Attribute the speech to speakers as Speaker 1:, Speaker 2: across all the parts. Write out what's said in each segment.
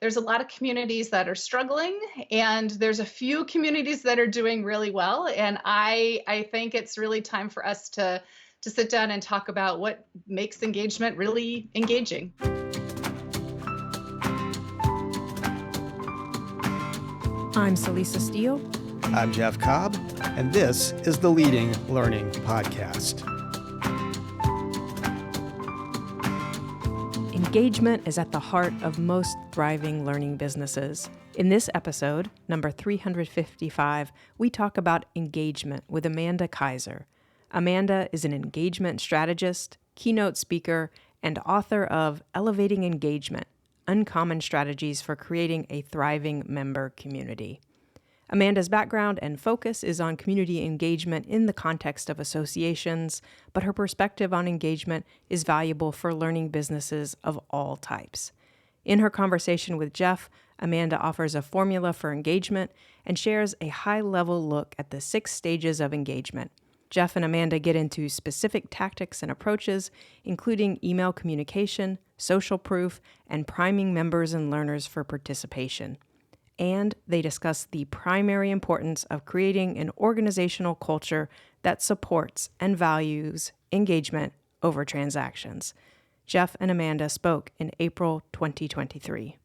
Speaker 1: there's a lot of communities that are struggling, and there's a few communities that are doing really well. And I think it's really time for us to sit down and talk about what makes engagement really engaging.
Speaker 2: I'm Celisa Steele.
Speaker 3: I'm Jeff Cobb, and this is the Leading Learning Podcast.
Speaker 2: Engagement is at the heart of most thriving learning businesses. In this episode, number 355, we talk about engagement with Amanda Kaiser. Amanda is an engagement strategist, keynote speaker, and author of Elevating Engagement: Uncommon Strategies for Creating a Thriving Member Community. Amanda's background and focus is on community engagement in the context of associations, but her perspective on engagement is valuable for learning businesses of all types. In her conversation with Jeff, Amanda offers a formula for engagement and shares a high-level look at the 6 stages of engagement. Jeff and Amanda get into specific tactics and approaches, including email communication, social proof, and priming members and learners for participation. And they discuss the primary importance of creating an organizational culture that supports and values engagement over transactions. Jeff and Amanda spoke in April 2023.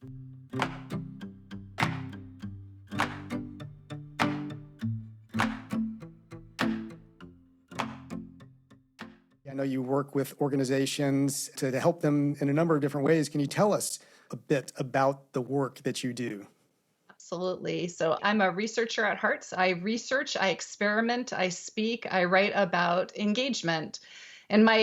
Speaker 3: I know you work with organizations to help them in a number of different ways. Can you tell us a bit about the work that you do?
Speaker 1: Absolutely. So I'm a researcher at heart. I research, I experiment, I speak, I write about engagement. And my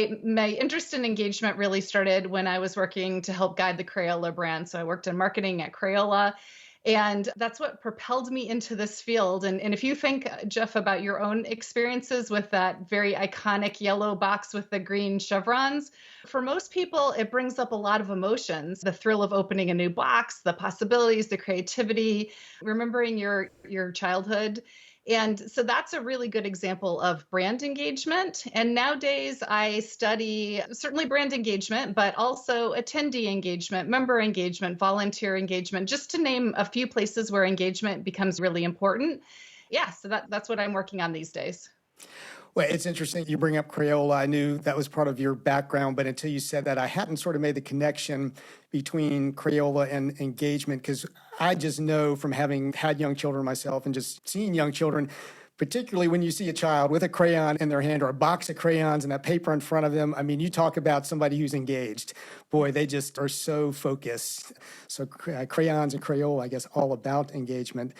Speaker 1: interest in engagement really started when I was working to help guide the Crayola brand. So I worked in marketing at Crayola, and that's what propelled me into this field. And if you think, Jeff, about your own experiences with that very iconic yellow box with the green chevrons, for most people, it brings up a lot of emotions. The thrill of opening a new box, the possibilities, the creativity, remembering your childhood. And so that's a really good example of brand engagement. And nowadays I study certainly brand engagement, but also attendee engagement, member engagement, volunteer engagement, just to name a few places where engagement becomes really important. Yeah, so that's what I'm working on these days.
Speaker 3: Well, it's interesting you bring up Crayola. I knew that was part of your background, but until you said that, I hadn't sort of made the connection between Crayola and engagement, because I just know from having had young children myself and just seeing young children, particularly when you see a child with a crayon in their hand or a box of crayons and that paper in front of them. I mean, you talk about somebody who's engaged. Boy, they just are so focused. So crayons and Crayola, I guess, all about engagement.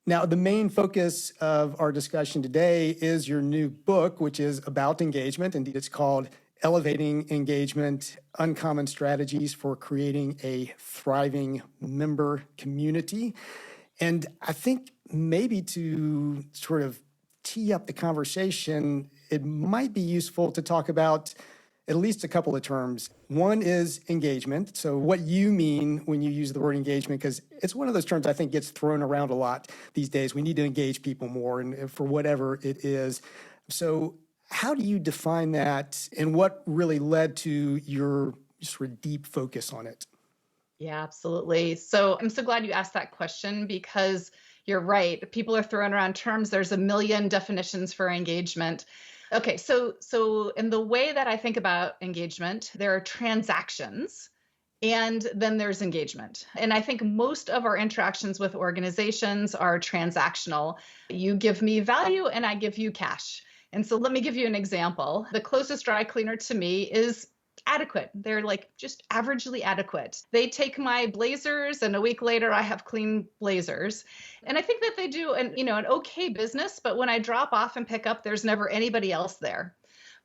Speaker 3: Now, the main focus of our discussion today is your new book, which is about engagement. Indeed, it's called Elevating Engagement: Uncommon Strategies for Creating a Thriving Member Community. And I think maybe to sort of tee up the conversation, it might be useful to talk about at least a couple of terms. One is engagement. So what you mean when you use the word engagement, because it's one of those terms I think gets thrown around a lot these days. We need to engage people more, and for whatever it is. So how do you define that, and what really led to your sort of deep focus on it?
Speaker 1: Yeah, absolutely. So I'm so glad you asked that question, because you're right. People are throwing around terms. There's a million definitions for engagement. Okay, so in the way that I think about engagement, there are transactions, and then there's engagement. And I think most of our interactions with organizations are transactional. You give me value and I give you cash. And so let me give you an example. The closest dry cleaner to me is adequate. They're like just averagely adequate. They take my blazers, and a week later I have clean blazers. And I think that they do an okay business, but when I drop off and pick up, there's never anybody else there.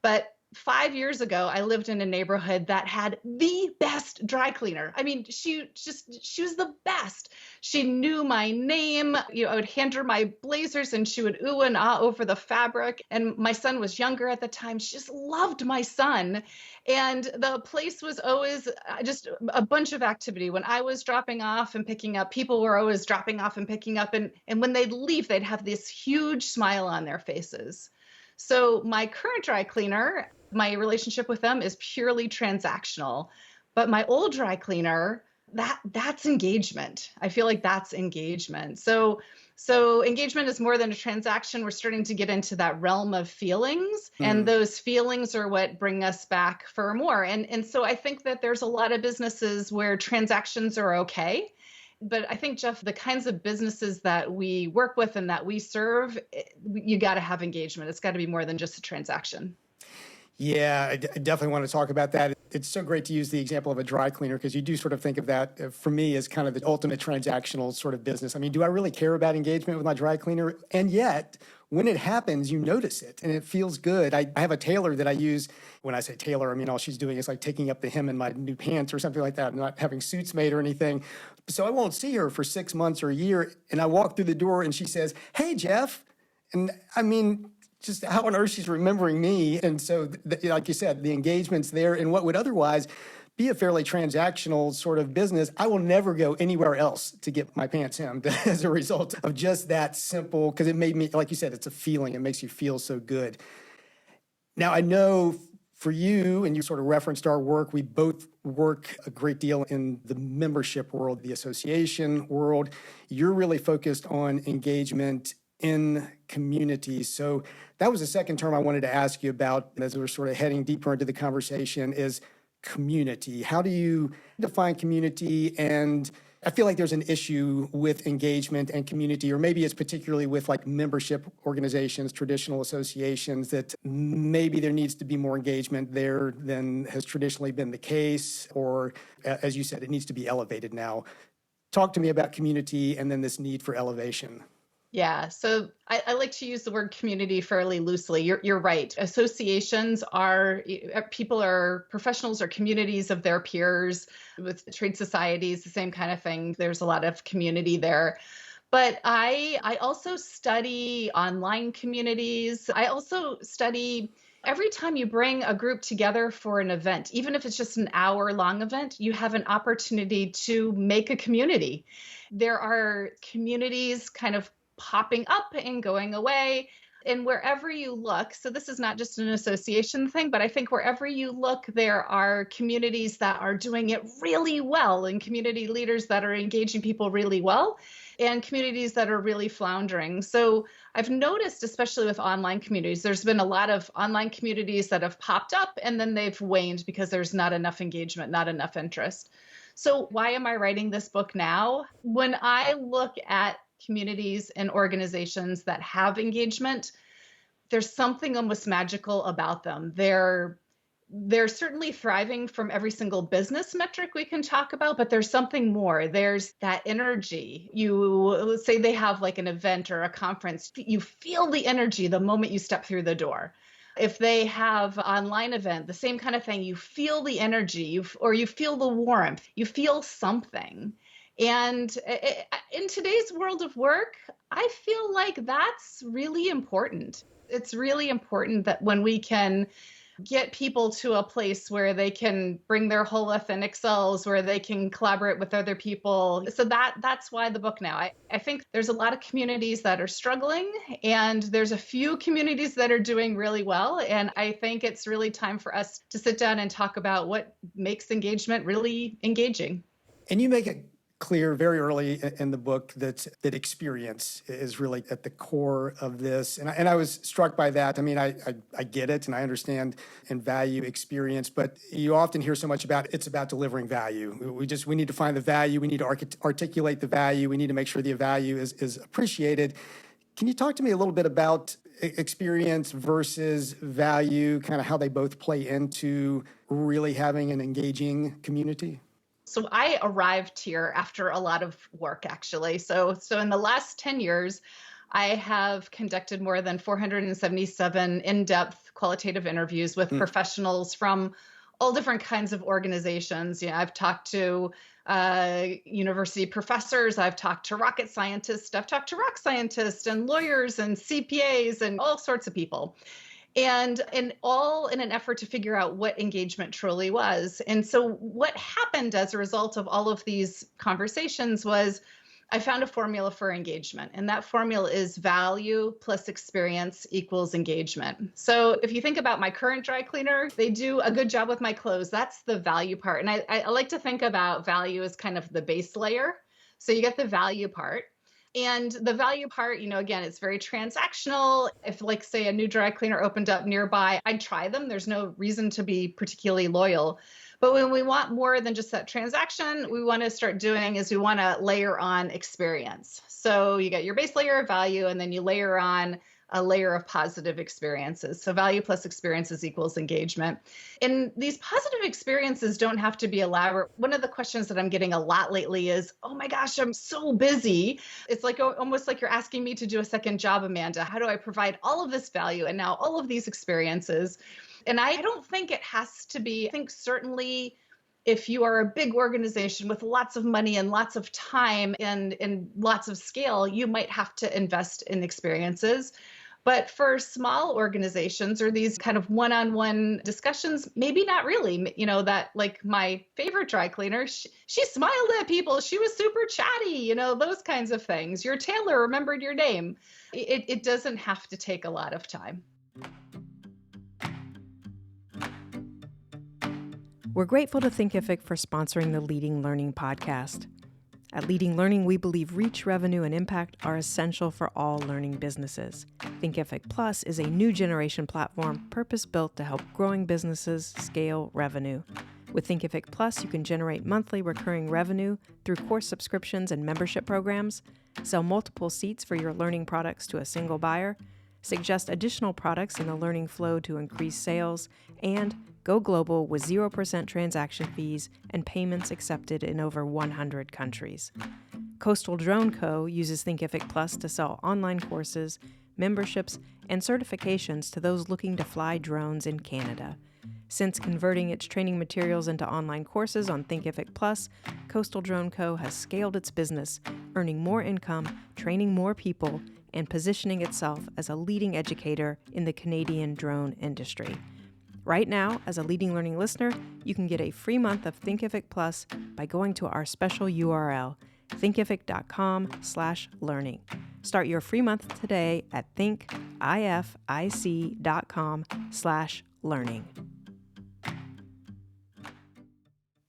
Speaker 1: But 5 years ago, I lived in a neighborhood that had the best dry cleaner. I mean, she was the best. She knew my name. I would hand her my blazers and she would ooh and ah over the fabric. And my son was younger at the time. She just loved my son. And the place was always just a bunch of activity. When I was dropping off and picking up, people were always dropping off and picking up. And when they'd leave, they'd have this huge smile on their faces. So my current dry cleaner, my relationship with them is purely transactional. But my old dry cleaner, that's engagement. I feel like that's engagement. So engagement is more than a transaction. We're starting to get into that realm of feelings, and those feelings are what bring us back for more. And so I think that there's a lot of businesses where transactions are okay. But I think, Jeff, the kinds of businesses that we work with and that we serve, you got to have engagement. It's got to be more than just a transaction.
Speaker 3: Yeah, I definitely want to talk about that. It's so great to use the example of a dry cleaner because you do sort of think of that for me as kind of the ultimate transactional sort of business. I mean, do I really care about engagement with my dry cleaner? And yet, when it happens, you notice it and it feels good. I have a tailor that I use. When I say tailor, I mean, all she's doing is like taking up the hem in my new pants or something like that. I'm not having suits made or anything. So I won't see her for 6 months or a year. And I walk through the door and she says, "Hey, Jeff." And I mean, just how on earth she's remembering me. And so, like you said, the engagement's there in what would otherwise be a fairly transactional sort of business. I will never go anywhere else to get my pants hemmed as a result of just that simple, because it made me, like you said, it's a feeling. It makes you feel so good. Now, I know for you, and you sort of referenced our work, we both work a great deal in the membership world, the association world. You're really focused on engagement in communities. So that was the second term I wanted to ask you about as we're sort of heading deeper into the conversation is community. How do you define community? And I feel like there's an issue with engagement and community, or maybe it's particularly with like membership organizations, traditional associations, that maybe there needs to be more engagement there than has traditionally been the case, or as you said, it needs to be elevated now. Talk to me about community and then this need for elevation.
Speaker 1: Yeah, so I like to use the word community fairly loosely. You're right. Associations are professionals or communities of their peers. With trade societies, the same kind of thing. There's a lot of community there. But I also study online communities. I also study every time you bring a group together for an event, even if it's just an hour-long event, you have an opportunity to make a community. There are communities kind of popping up and going away. And wherever you look, so this is not just an association thing, but I think wherever you look, there are communities that are doing it really well and community leaders that are engaging people really well and communities that are really floundering. So I've noticed, especially with online communities, there's been a lot of online communities that have popped up and then they've waned because there's not enough engagement, not enough interest. So why am I writing this book now? When I look at communities and organizations that have engagement, there's something almost magical about them. They're certainly thriving from every single business metric we can talk about, but there's something more. There's that energy. Let's say they have like an event or a conference. You feel the energy the moment you step through the door. If they have an online event, the same kind of thing, you feel the energy or you feel the warmth, you feel something. And in today's world of work, I feel like that's really important. It's really important that when we can get people to a place where they can bring their whole authentic selves, where they can collaborate with other people. So that's why the book now. I think there's a lot of communities that are struggling, and there's a few communities that are doing really well. And I think it's really time for us to sit down and talk about what makes engagement really engaging.
Speaker 3: And you make it clear very early in the book that experience is really at the core of this. And I was struck by that. I mean, I get it and I understand and value experience, but you often hear so much about it's about delivering value. We need to find the value. We need to articulate the value. We need to make sure the value is appreciated. Can you talk to me a little bit about experience versus value, kind of how they both play into really having an engaging community?
Speaker 1: So I arrived here after a lot of work, actually. So in the last 10 years, I have conducted more than 477 in-depth qualitative interviews with professionals from all different kinds of organizations. I've talked to university professors, I've talked to rocket scientists, I've talked to rock scientists and lawyers and CPAs and all sorts of people. And all in an effort to figure out what engagement truly was. And so what happened as a result of all of these conversations was I found a formula for engagement, and that formula is value plus experience equals engagement. So if you think about my current dry cleaner, they do a good job with my clothes. That's the value part. And I like to think about value as kind of the base layer. So you get the value part. And the value part, again, it's very transactional. If, like, say, a new dry cleaner opened up nearby, I'd try them. There's no reason to be particularly loyal. But when we want more than just that transaction, we want to start doing is we want to layer on experience. So you get your base layer of value, and then you layer on a layer of positive experiences. So value plus experiences equals engagement. And these positive experiences don't have to be elaborate. One of the questions that I'm getting a lot lately is, oh my gosh, I'm so busy. It's like almost like you're asking me to do a second job, Amanda. How do I provide all of this value and now all of these experiences? And I don't think it has to be. I think certainly if you are a big organization with lots of money and lots of time and lots of scale, you might have to invest in experiences. But for small organizations or these kind of one-on-one discussions, maybe not really. That, like, my favorite dry cleaner, she smiled at people. She was super chatty, those kinds of things. Your tailor remembered your name. It doesn't have to take a lot of time.
Speaker 2: We're grateful to Thinkific for sponsoring the Leading Learning podcast. At Leading Learning, we believe reach, revenue, and impact are essential for all learning businesses. Thinkific Plus is a new generation platform purpose-built to help growing businesses scale revenue. With Thinkific Plus, you can generate monthly recurring revenue through course subscriptions and membership programs, sell multiple seats for your learning products to a single buyer, suggest additional products in the learning flow to increase sales, and go global with 0% transaction fees and payments accepted in over 100 countries. Coastal Drone Co. uses Thinkific Plus to sell online courses, memberships, and certifications to those looking to fly drones in Canada. Since converting its training materials into online courses on Thinkific Plus, Coastal Drone Co. has scaled its business, earning more income, training more people, and positioning itself as a leading educator in the Canadian drone industry. Right now, as a Leading Learning listener, you can get a free month of Thinkific Plus by going to our special URL, thinkific.com/learning. Start your free month today at thinkific.com/learning.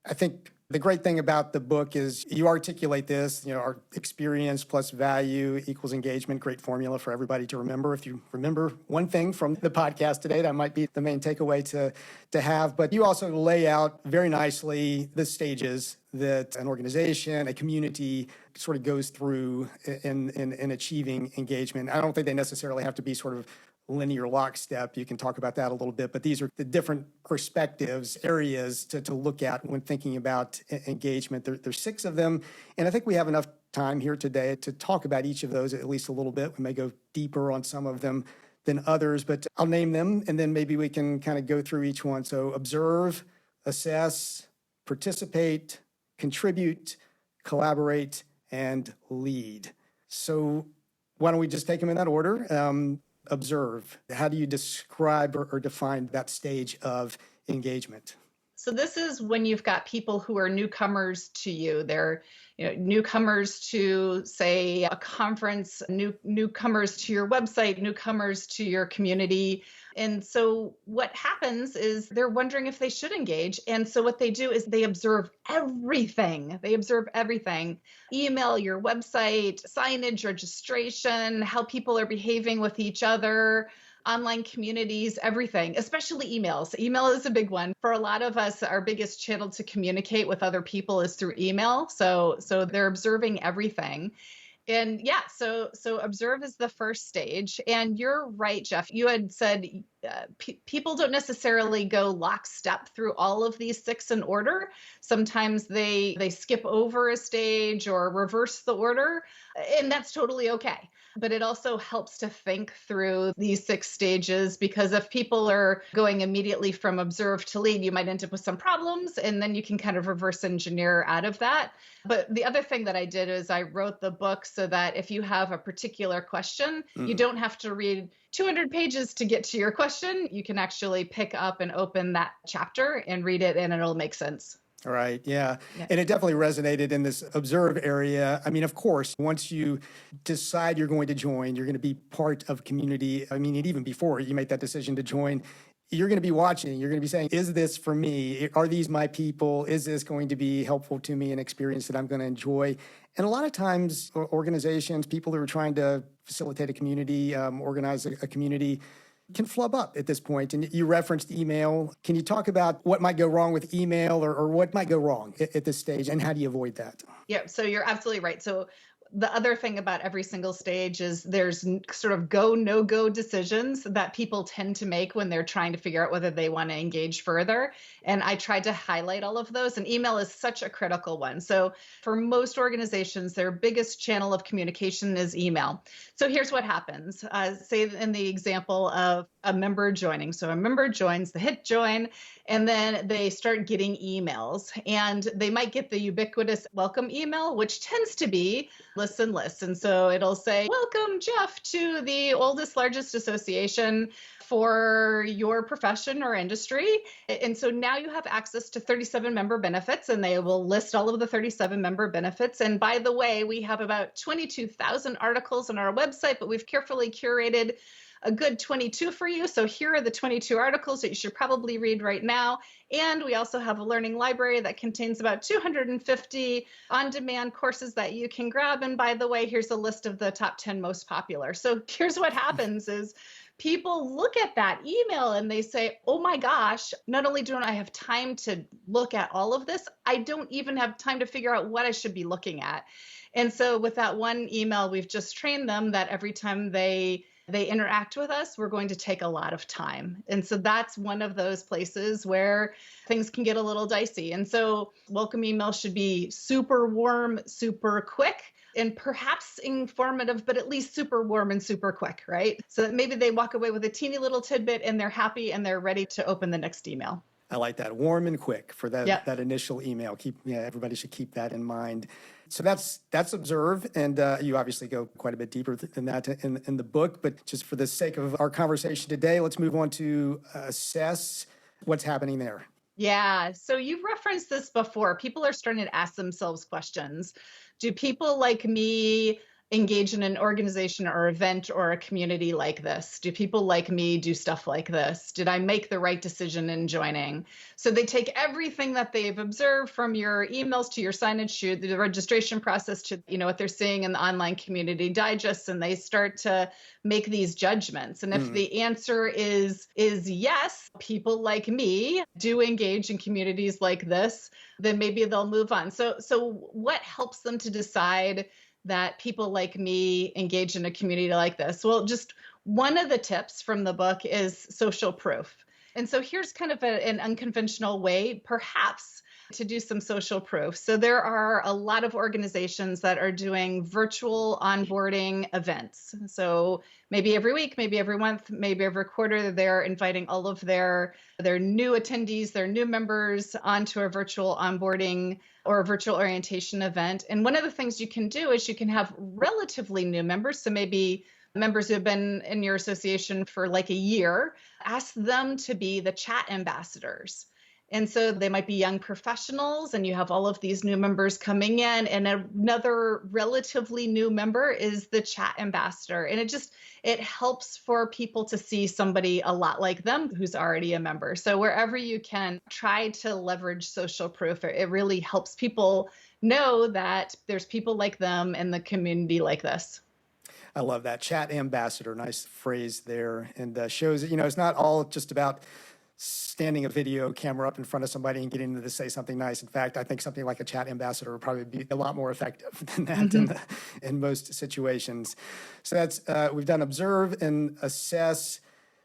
Speaker 3: I think the great thing about the book is you articulate this, our experience plus value equals engagement, great formula for everybody to remember. If you remember one thing from the podcast today, that might be the main takeaway to have. But you also lay out very nicely the stages that an organization, a community sort of goes through in achieving engagement. I don't think they necessarily have to be sort of linear lockstep. You can talk about that a little bit, but these are the different perspectives, areas to look at when thinking about engagement. There's 6 of them, and I think we have enough time here today to talk about each of those at least a little bit. We may go deeper on some of them than others, but I'll name them, and then maybe we can kind of go through each one. So observe, assess, participate, contribute, collaborate, and lead. So why don't we just take them in that order? Observe. How do you describe or define that stage of engagement?
Speaker 1: So this is when you've got people who are newcomers to you. They're newcomers to, say, a conference, newcomers to your website, newcomers to your community. And so what happens is they're wondering if they should engage. And so what they do is they observe everything. They observe everything. Email, your website, signage, registration, how people are behaving with each other, online communities, everything, especially emails. Email is a big one. For a lot of us, our biggest channel to communicate with other people is through email. So they're observing everything. And yeah, so observe is the first stage. And you're right, Jeff. You had said people don't necessarily go lockstep through all of these 6 in order. Sometimes they skip over a stage or reverse the order, and that's totally okay. But it also helps to think through these 6 stages, because if people are going immediately from observe to lead, you might end up with some problems, and then you can kind of reverse engineer out of that. But the other thing that I did is I wrote the book so that if you have a particular question, you don't have to read 200 pages to get to your question. You can actually pick up and open that chapter and read it, and it'll make sense.
Speaker 3: All right. Yeah.
Speaker 1: Yeah.
Speaker 3: And it definitely resonated in this observe area. I mean, of course, once you decide you're going to join, you're going to be part of community. I mean, and even before you make that decision to join, you're going to be watching. You're going to be saying, is this for me? Are these my people? Is this going to be helpful to me, an experience that I'm going to enjoy? And a lot of times, organizations, people who are trying to facilitate a community, organize a community, can flub up at this point. And you referenced email. Can you talk about what might go wrong with email or what might go wrong at this stage, and how do you avoid that?
Speaker 1: Yeah, so you're absolutely right. So the other thing about every single stage is there's sort of go, no go decisions that people tend to make when they're trying to figure out whether they want to engage further. And I tried to highlight all of those. And email is such a critical one. So for most organizations, their biggest channel of communication is email. So here's what happens. Say in the example of a member joining. So a member joins, they hit join, and then they start getting emails. And they might get the ubiquitous welcome email, which tends to be listen list. And so it'll say, welcome, Jeff, to the oldest, largest association for your profession or industry. And so now you have access to 37 member benefits, and they will list all of the 37 member benefits. And by the way, we have about 22,000 articles on our website, but we've carefully curated a good 22 for you. So here are the 22 articles that you should probably read right now. And we also have a learning library that contains about 250 on-demand courses that you can grab. And by the way, here's a list of the top 10 most popular. So here's what happens is people look at that email and they say, oh my gosh, not only don't I have time to look at all of this, I don't even have time to figure out what I should be looking at. And so with that one email, we've just trained them that every time they interact with us, we're going to take a lot of time. And so that's one of those places where things can get a little dicey. And so welcome email should be super warm, super quick, and perhaps informative, but at least super warm and super quick, right? So that maybe they walk away with a teeny little tidbit and they're happy and they're ready to open the next email.
Speaker 3: I like that. Warm and quick for that,
Speaker 1: Yep.
Speaker 3: that initial email. Everybody should keep that in mind. So that's observe, and you obviously go quite a bit deeper than that in the book. But just for the sake of our conversation today, let's move on to assess. What's happening there?
Speaker 1: Yeah. So you've referenced this before. People are starting to ask themselves questions. Do people like me engage in an organization or event or a community like this? Do people like me do stuff like this? Did I make the right decision in joining? So they take everything that they've observed from your emails to your signage to the registration process to what they're seeing in the online community digests, and they start to make these judgments. And if the answer is yes, people like me do engage in communities like this, then maybe they'll move on. So what helps them to decide that people like me engage in a community like this? Well, just one of the tips from the book is social proof. And so here's kind of an unconventional way, perhaps, to do some social proof. So there are a lot of organizations that are doing virtual onboarding events. So maybe every week, maybe every month, maybe every quarter, they're inviting all of their new attendees, their new members onto a virtual onboarding or a virtual orientation event. And one of the things you can do is you can have relatively new members. So maybe members who have been in your association for like a year, ask them to be the chat ambassadors. And so they might be young professionals, and you have all of these new members coming in, and another relatively new member is the chat ambassador. And it helps for people to see somebody a lot like them who's already a member. So wherever you can, try to leverage social proof. It really helps people know that there's people like them in the community like this.
Speaker 3: I love that. Chat ambassador, nice phrase there, and shows that, it's not all just about standing a video camera up in front of somebody and getting them to say something nice. In fact, I think something like a chat ambassador would probably be a lot more effective than that in most situations. So that's, we've done observe and assess.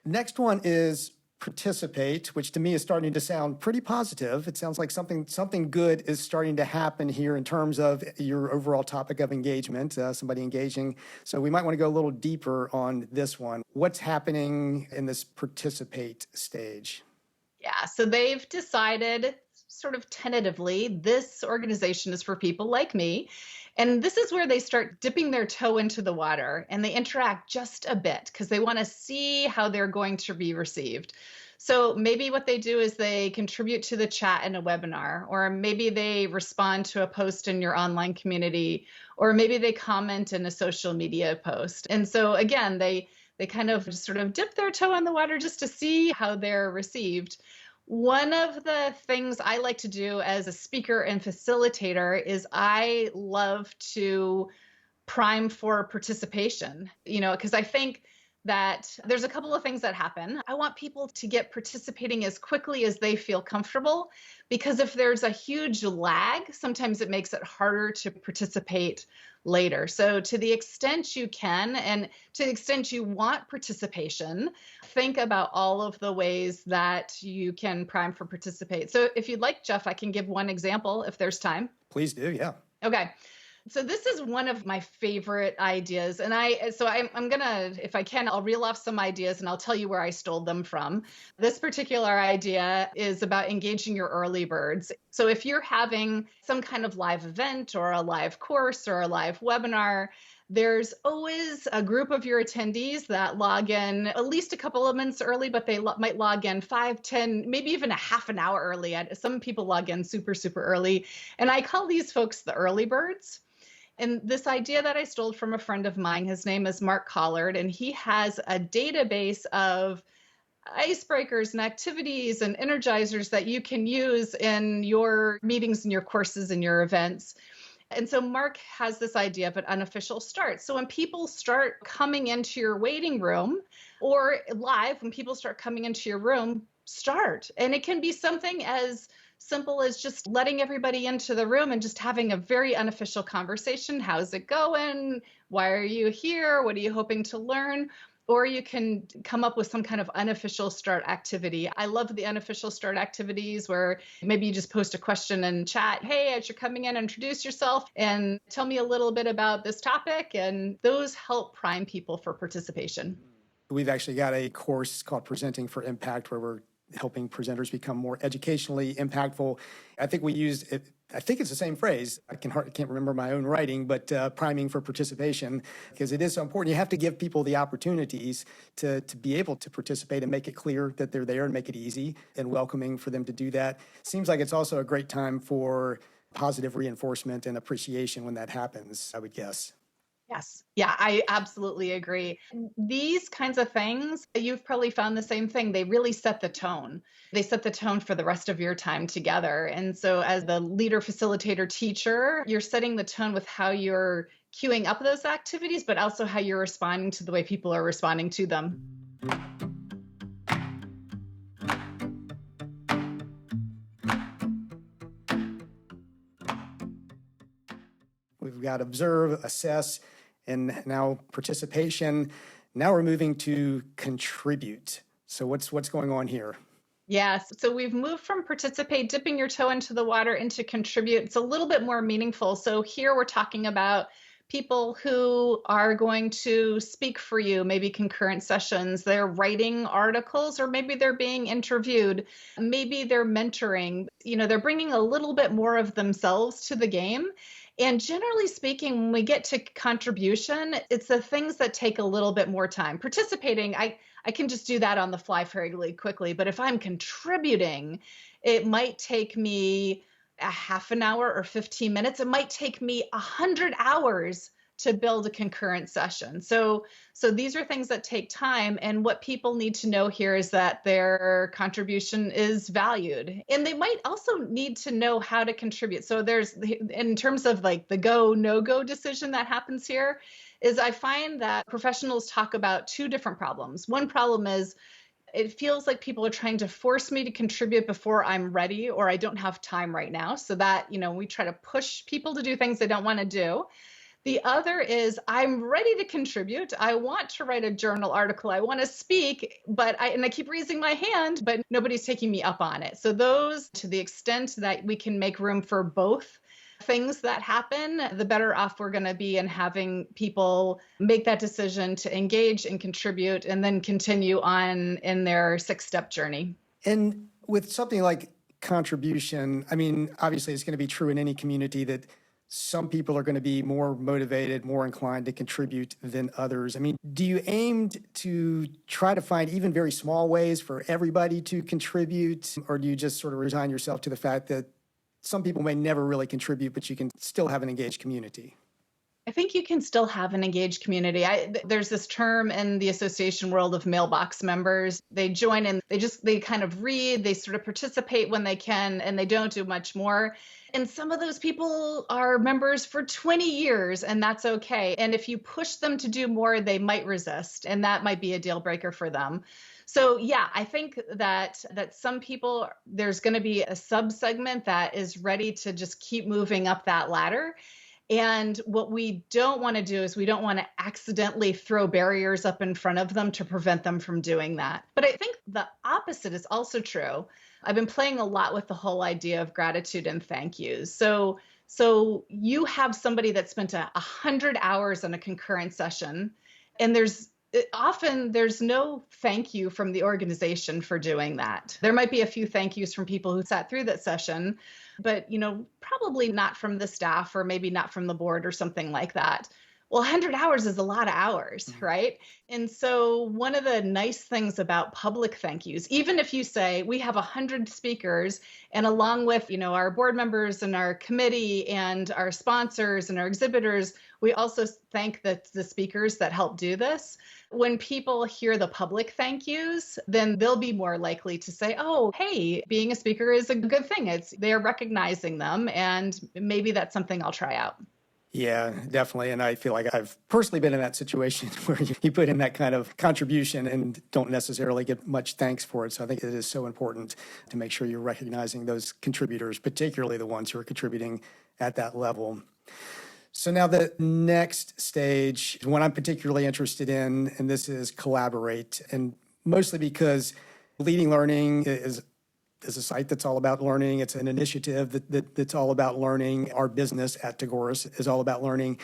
Speaker 3: Next one is participate, which to me is starting to sound pretty positive. It sounds like something good is starting to happen here in terms of your overall topic of engagement, somebody engaging. So we might want to go a little deeper on this one. What's happening in this participate stage?
Speaker 1: Yeah, so they've decided sort of tentatively, this organization is for people like me. And this is where they start dipping their toe into the water, and they interact just a bit because they want to see how they're going to be received. So maybe what they do is they contribute to the chat in a webinar, or maybe they respond to a post in your online community, or maybe they comment in a social media post. And so again, they kind of just sort of dip their toe in the water just to see how they're received. One of the things I like to do as a speaker and facilitator is I love to prime for participation, because I think that there's a couple of things that happen. I want people to get participating as quickly as they feel comfortable, because if there's a huge lag, sometimes it makes it harder to participate later. So to the extent you can, and to the extent you want participation, think about all of the ways that you can prime for participate. So if you'd like, Jeff, I can give one example if there's time.
Speaker 3: Please do, yeah.
Speaker 1: Okay. So this is one of my favorite ideas. And I'm going to, if I can, I'll reel off some ideas and I'll tell you where I stole them from. This particular idea is about engaging your early birds. So if you're having some kind of live event or a live course or a live webinar, there's always a group of your attendees that log in at least a couple of minutes early, but they might log in 5, 10, maybe even a half an hour early. Some people log in super, super early. And I call these folks the early birds. And this idea that I stole from a friend of mine, his name is Mark Collard, and he has a database of icebreakers and activities and energizers that you can use in your meetings and your courses and your events. And so Mark has this idea of an unofficial start. So when people start coming into your waiting room, or live, when people start coming into your room, start. And it can be something as simple as just letting everybody into the room and just having a very unofficial conversation. How's it going? Why are you here? What are you hoping to learn? Or you can come up with some kind of unofficial start activity. I love the unofficial start activities where maybe you just post a question in chat. Hey, as you're coming in, introduce yourself and tell me a little bit about this topic. And those help prime people for participation.
Speaker 3: We've actually got a course called Presenting for Impact where we're helping presenters become more educationally impactful. I think we use it. I think it's the same phrase. I can't remember my own writing, but priming for participation, because it is so important. You have to give people the opportunities to be able to participate and make it clear that they're there and make it easy and welcoming for them to do that. Seems like it's also a great time for positive reinforcement and appreciation when that happens, I would guess.
Speaker 1: Yes. Yeah, I absolutely agree. These kinds of things, you've probably found the same thing. They really set the tone. They set the tone for the rest of your time together. And so as the leader, facilitator, teacher, you're setting the tone with how you're queuing up those activities, but also how you're responding to the way people are responding to them.
Speaker 3: We've got observe, assess, and now participation. Now we're moving to contribute. So what's going on here?
Speaker 1: Yes. So we've moved from participate, dipping your toe into the water, into contribute. It's a little bit more meaningful. So here we're talking about people who are going to speak for you, maybe concurrent sessions. They're writing articles, or maybe they're being interviewed. Maybe they're mentoring. They're bringing a little bit more of themselves to the game. And generally speaking, when we get to contribution, it's the things that take a little bit more time. Participating, I can just do that on the fly fairly quickly. But if I'm contributing, it might take me a half an hour or 15 minutes. It might take me 100 hours to build a concurrent session. So these are things that take time. And what people need to know here is that their contribution is valued. And they might also need to know how to contribute. So in terms of like the go, no-go decision that happens here, is I find that professionals talk about two different problems. One problem is it feels like people are trying to force me to contribute before I'm ready, or I don't have time right now. So that, we try to push people to do things they don't want to do. The other is I'm ready to contribute. I want to write a journal article. I want to speak, but I keep raising my hand, but nobody's taking me up on it. So those, to the extent that we can make room for both things that happen, the better off we're going to be in having people make that decision to engage and contribute and then continue on in their 6-step journey.
Speaker 3: And with something like contribution, I mean, obviously it's going to be true in any community that some people are going to be more motivated, more inclined to contribute than others. I mean, do you aim to try to find even very small ways for everybody to contribute, or do you just sort of resign yourself to the fact that some people may never really contribute, but you can still have an engaged community?
Speaker 1: I think you can still have an engaged community. There's this term in the association world of mailbox members. They join in, they kind of read, they sort of participate when they can, and they don't do much more. And some of those people are members for 20 years, and that's okay. And if you push them to do more, they might resist, and that might be a deal breaker for them. So yeah, I think that some people, there's going to be a subsegment that is ready to just keep moving up that ladder. And what we don't want to do is we don't want to accidentally throw barriers up in front of them to prevent them from doing that. But I think the opposite is also true. I've been playing a lot with the whole idea of gratitude and thank yous. So you have somebody that spent 100 hours on a concurrent session, and often there's no thank you from the organization for doing that. There might be a few thank yous from people who sat through that session, but probably not from the staff, or maybe not from the board or something like that. Well, 100 hours is a lot of hours, right? And so one of the nice things about public thank yous, even if you say we have 100 speakers, and along with our board members and our committee and our sponsors and our exhibitors, we also thank the speakers that help do this. When people hear the public thank yous, then they'll be more likely to say, oh, hey, being a speaker is a good thing. They're recognizing them, and maybe that's something I'll try out.
Speaker 3: Yeah, definitely. And I feel like I've personally been in that situation where you put in that kind of contribution and don't necessarily get much thanks for it. So I think it is so important to make sure you're recognizing those contributors, particularly the ones who are contributing at that level. So now the next stage is one I'm particularly interested in, and this is collaborate. And mostly because Leading Learning is a site that's all about learning. It's an initiative that's all about learning. Our business at Tagoras is all about learning.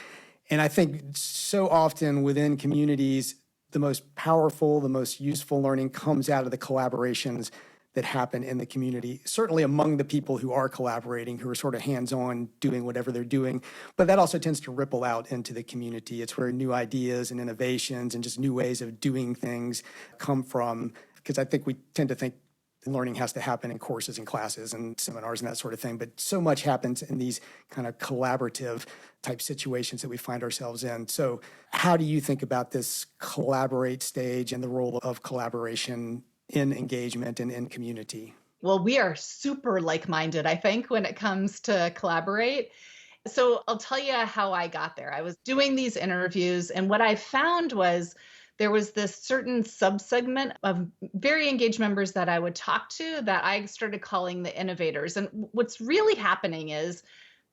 Speaker 3: And I think so often within communities, the most powerful, the most useful learning comes out of the collaborations that happen in the community, certainly among the people who are collaborating, who are sort of hands-on doing whatever they're doing. But that also tends to ripple out into the community. It's where new ideas and innovations and just new ways of doing things come from, because I think we tend to think learning has to happen in courses and classes and seminars and that sort of thing. But so much happens in these kind of collaborative type situations that we find ourselves in. So how do you think about this collaborate stage and the role of collaboration in engagement and in community?
Speaker 1: Well, we are super like-minded, I think, when it comes to collaborate. So I'll tell you how I got there. I was doing these interviews, and what I found was there was this certain subsegment of very engaged members that I would talk to that I started calling the innovators. And what's really happening is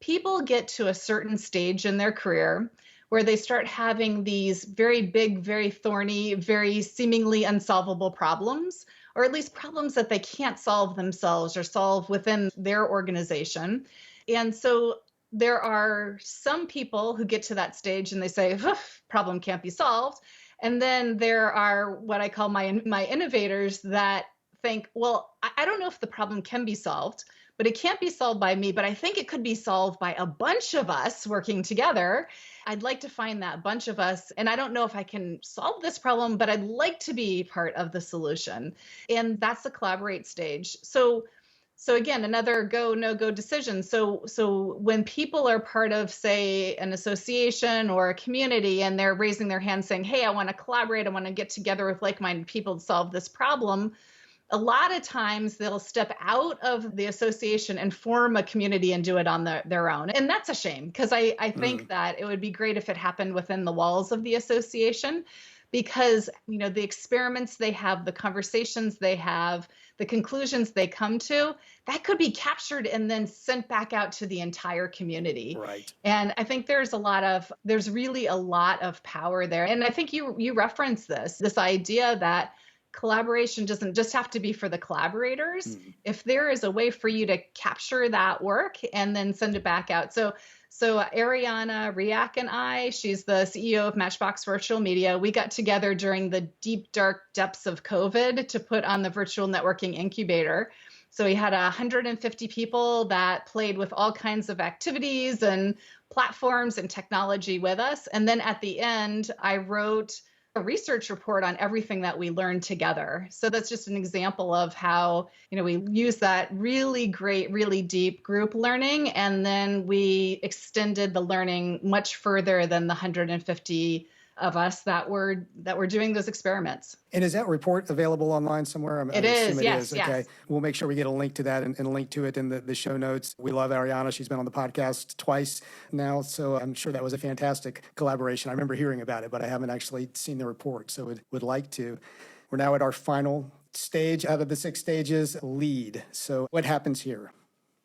Speaker 1: people get to a certain stage in their career where they start having these very big, very thorny, very seemingly unsolvable problems, or at least problems that they can't solve themselves or solve within their organization. And so there are some people who get to that stage and they say, problem can't be solved. And then there are what I call my innovators that think, well, I don't know if the problem can be solved, but it can't be solved by me, but I think it could be solved by a bunch of us working together. I'd like to find that bunch of us, and I don't know if I can solve this problem, but I'd like to be part of the solution. And that's the collaborate stage. So again, another go, no-go decision. So when people are part of, say, an association or a community, and they're raising their hand saying, hey, I want to collaborate, I want to get together with like-minded people to solve this problem, a lot of times they'll step out of the association and form a community and do it on their own. And that's a shame, because I think that it would be great if it happened within the walls of the association, because the experiments they have, the conversations they have, the conclusions they come to, that could be captured and then sent back out to the entire community.
Speaker 3: Right.
Speaker 1: And I think there's really a lot of power there. And I think you referenced this idea that collaboration doesn't just have to be for the collaborators. If there is a way for you to capture that work and then send it back out. So Ariana Riak and I, she's the CEO of Matchbox Virtual Media, we got together during the deep, dark depths of COVID to put on the virtual networking incubator. So we had 150 people that played with all kinds of activities and platforms and technology with us. And then at the end, I wrote a research report on everything that we learned together. So that's just an example of how, we use that really great, really deep group learning, and then we extended the learning much further than the 150 of us that were doing those experiments.
Speaker 3: And is that report available online somewhere?
Speaker 1: It is, yes.
Speaker 3: Okay. We'll make sure we get a link to that and a link to it in the show notes. We love Ariana. She's been on the podcast twice now, so I'm sure that was a fantastic collaboration. I remember hearing about it, but I haven't actually seen the report, so would like to. We're now at our final stage out of the 6 stages, lead. So what happens here?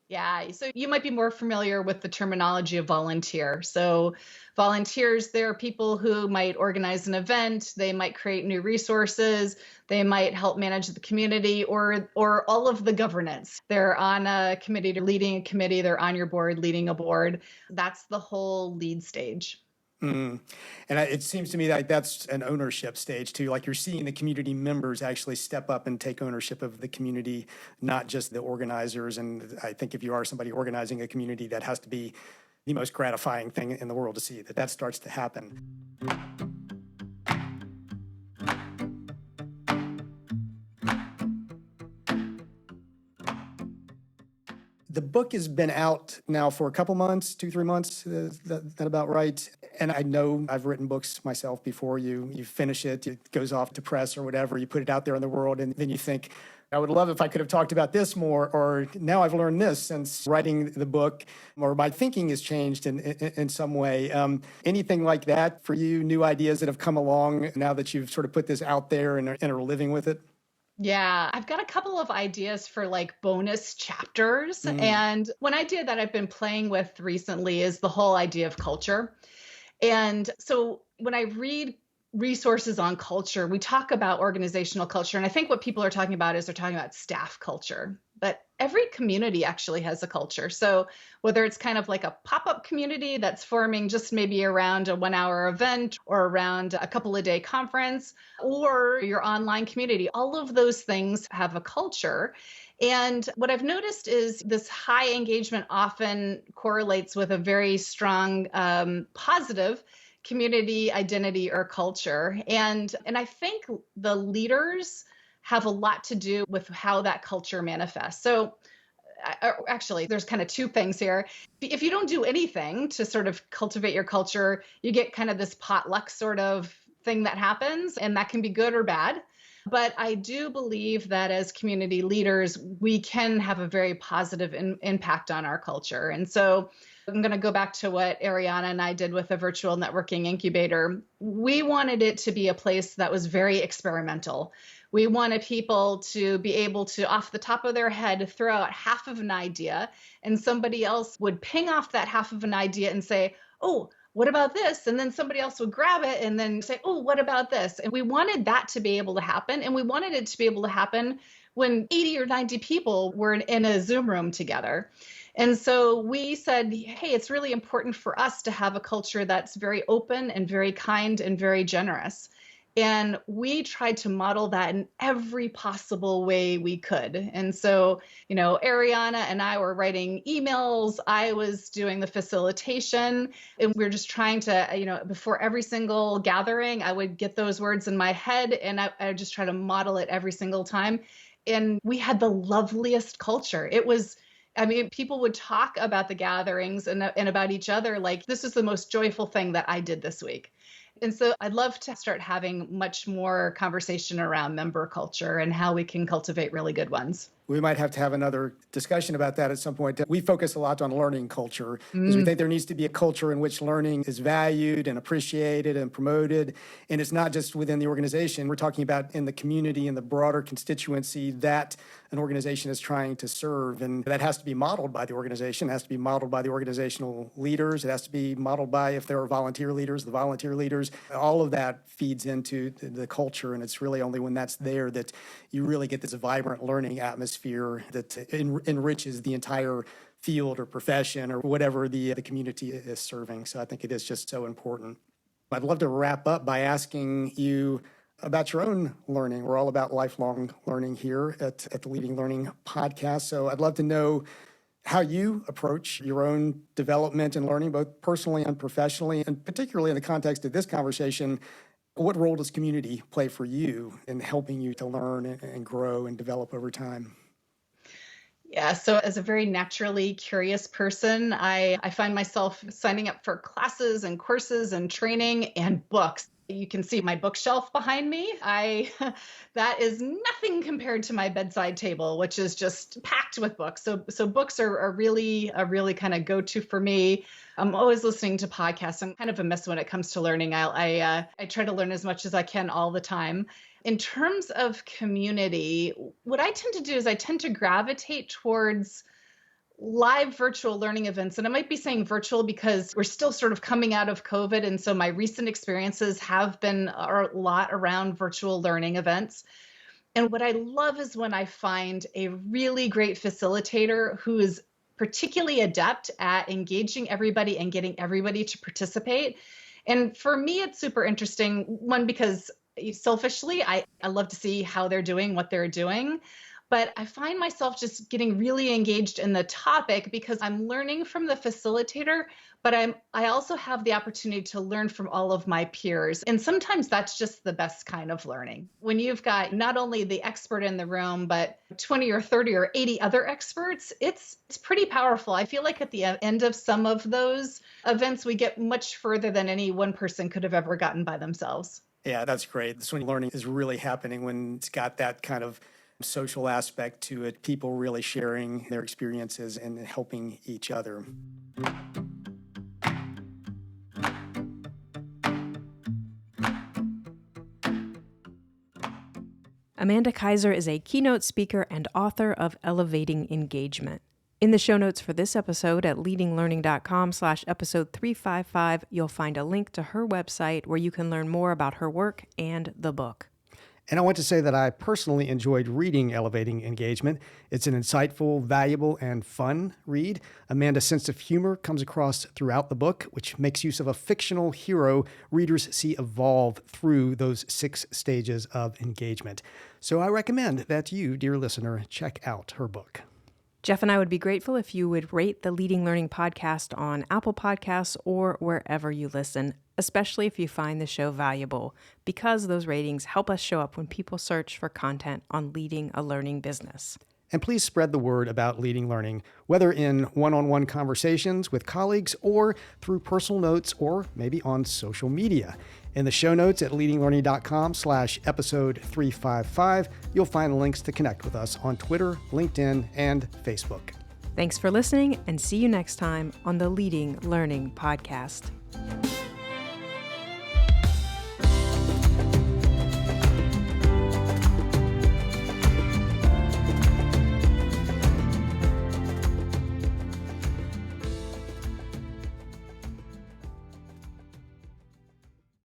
Speaker 1: Yeah, so you might be more familiar with the terminology of volunteer. So volunteers, they're people who might organize an event, they might create new resources, they might help manage the community or all of the governance. They're on a committee, they're leading a committee, they're on your board, leading a board. That's the whole lead stage.
Speaker 3: And it seems to me like that's an ownership stage too. Like you're seeing the community members actually step up and take ownership of the community, not just the organizers. And I think if you are somebody organizing a community, that has to be the most gratifying thing in the world to see that starts to happen. The book has been out now for a couple months, 2-3 months. Is that about right? And I know I've written books myself before. You finish it, it goes off to press or whatever. You put it out there in the world, and then you think, I would love if I could have talked about this more, or now I've learned this since writing the book, or my thinking has changed in some way. Anything like that for you? New ideas that have come along now that you've sort of put this out there and are living with it?
Speaker 1: Yeah, I've got a couple of ideas for like bonus chapters. And one idea that I've been playing with recently is the whole idea of culture. And so when I read resources on culture, we talk about organizational culture. And I think what people are talking about is they're talking about staff culture. But every community actually has a culture. So whether it's kind of like a pop-up community that's forming just maybe around a 1-hour event or around a couple of day conference, or your online community, all of those things have a culture. And what I've noticed is this high engagement often correlates with a very strong positive community identity or culture. And I think the leaders have a lot to do with how that culture manifests. So actually, there's kind of 2 things here. If you don't do anything to sort of cultivate your culture, you get kind of this potluck sort of thing that happens, and that can be good or bad. But I do believe that as community leaders, we can have a very positive impact on our culture. And so I'm going to go back to what Ariana and I did with the virtual networking incubator. We wanted it to be a place that was very experimental. We wanted people to be able to, off the top of their head, throw out half of an idea, and somebody else would ping off that half of an idea and say, oh, what about this? And then somebody else would grab it and then say, oh, what about this? And we wanted that to be able to happen. And we wanted it to be able to happen when 80 or 90 people were in a Zoom room together. And so we said, hey, it's really important for us to have a culture that's very open and very kind and very generous. And we tried to model that in every possible way we could. And so, Ariana and I were writing emails. I was doing the facilitation. And we were just trying to, before every single gathering, I would get those words in my head and I would just try to model it every single time. And we had the loveliest culture. It was, people would talk about the gatherings and about each other like, this is the most joyful thing that I did this week. And so I'd love to start having much more conversation around member culture and how we can cultivate really good ones.
Speaker 3: We might have to have another discussion about that at some point. We focus a lot on learning culture because we think there needs to be a culture in which learning is valued and appreciated and promoted. And it's not just within the organization. We're talking about in the community and the broader constituency that an organization is trying to serve. And that has to be modeled by the organization. It has to be modeled by the organizational leaders. It has to be modeled by, if there are volunteer leaders, the volunteer leaders. All of that feeds into the culture. And it's really only when that's there that you really get this vibrant learning atmosphere that enriches the entire field or profession or whatever the community is serving. So I think it is just so important. I'd love to wrap up by asking you about your own learning. We're all about lifelong learning here at the Leading Learning podcast. So I'd love to know, how you approach your own development and learning, both personally and professionally, and particularly in the context of this conversation. What role does community play for you in helping you to learn and grow and develop over time?
Speaker 1: Yeah, so as a very naturally curious person, I find myself signing up for classes and courses and training and books. You can see my bookshelf behind me. That is nothing compared to my bedside table, which is just packed with books. So books are really a really kind of go-to for me. I'm always listening to podcasts. I'm kind of a mess when it comes to learning. I try to learn as much as I can all the time. In terms of community, what I tend to do is I tend to gravitate towards live virtual learning events. And I might be saying virtual because we're still sort of coming out of COVID. And so my recent experiences have been a lot around virtual learning events. And what I love is when I find a really great facilitator who is particularly adept at engaging everybody and getting everybody to participate. And for me, it's super interesting. One, because selfishly, I love to see how they're doing, what they're doing. But I find myself just getting really engaged in the topic because I'm learning from the facilitator, but I also have the opportunity to learn from all of my peers. And sometimes that's just the best kind of learning. When you've got not only the expert in the room, but 20 or 30 or 80 other experts, it's pretty powerful. I feel like at the end of some of those events, we get much further than any one person could have ever gotten by themselves.
Speaker 3: Yeah, that's great. That's when learning is really happening, when it's got that kind of social aspect to it, people really sharing their experiences and helping each other.
Speaker 2: Amanda Kaiser is a keynote speaker and author of Elevating Engagement. In the show notes for this episode at leadinglearning.com/episode 355, you'll find a link to her website where you can learn more about her work and the book.
Speaker 3: And I want to say that I personally enjoyed reading Elevating Engagement. It's an insightful, valuable, and fun read. Amanda's sense of humor comes across throughout the book, which makes use of a fictional hero readers see evolve through those 6 stages of engagement. So I recommend that you, dear listener, check out her book.
Speaker 2: Jeff and I would be grateful if you would rate the Leading Learning podcast on Apple Podcasts or wherever you listen, especially if you find the show valuable, because those ratings help us show up when people search for content on leading a learning business.
Speaker 3: And please spread the word about Leading Learning, whether in one-on-one conversations with colleagues or through personal notes or maybe on social media. In the show notes at leadinglearning.com/episode 355, you'll find links to connect with us on Twitter, LinkedIn, and Facebook.
Speaker 2: Thanks for listening, and see you next time on the Leading Learning podcast.